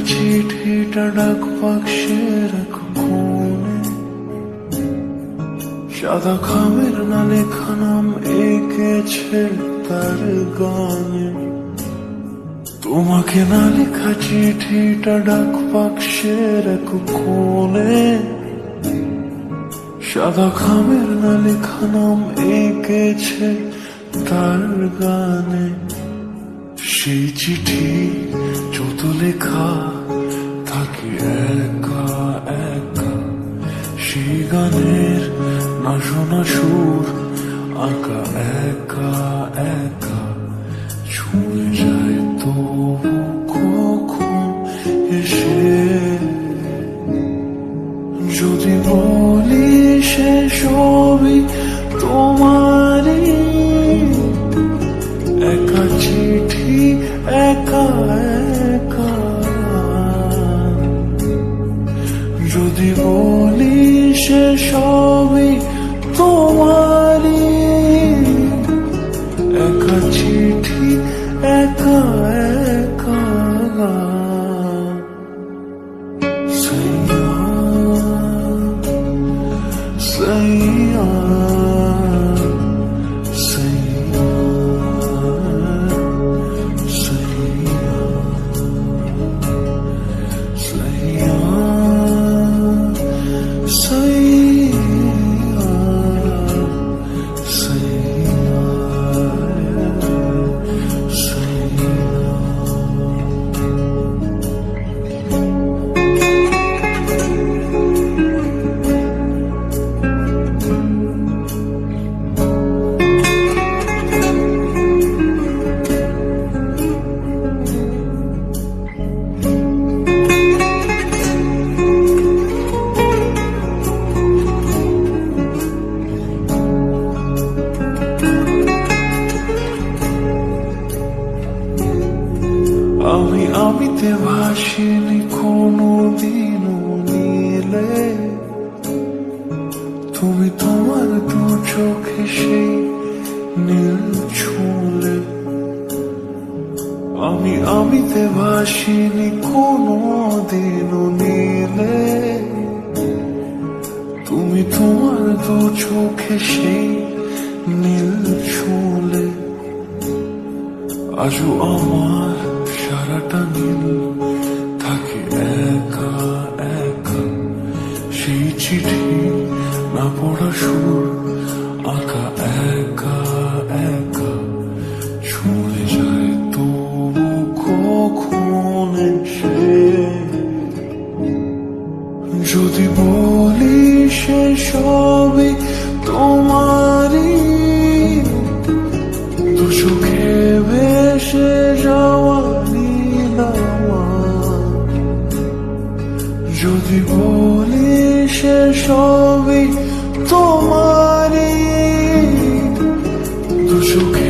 চিঠিটা ডাক বাক্সের এক কোণে, সাদা খামের না লেখা নাম এঁকেছে তার গানে। তোমাকে না লেখা চিঠিটা ডাক বাক্সের এক কোণে, সাদা খামের না লেখা নাম এঁকেছে তার গানে। সেই চিঠি যত লেখা থাকে একা একা, সেই গানের না শোনা সুর আঁকা একা একা, ছুঁয়ে যায় তবু কখন এসে। যদি বলি সে সবই তোমারই, একা চিঠি একা একা। যদি বলি সে সবই তোমারই, একা চিঠি একা একা। সাইয়া সাইয়া সাইয়া সাইয়া আমিতে ভাসিনি কোনোদিনও নীলে, তুমি তোমার দু চোখে সেই নীল ছুঁলে। আমিতে ভাসিনি কোনোদিনও নীলে, তুমি তোমার দু চোখে সেই নীল ছুঁলে। আজও আমার সারাটা নীল থাকে একা একা, সেই চিঠি না পড়া সুর আঁকা একা একা, ছুঁয়ে যায় তবু কখন এসে। যদি বলি সে সবই তোমারই, দু চোখে ভেসে যাওয়া যদি বলি সে সবই তোমারই, দু চোখে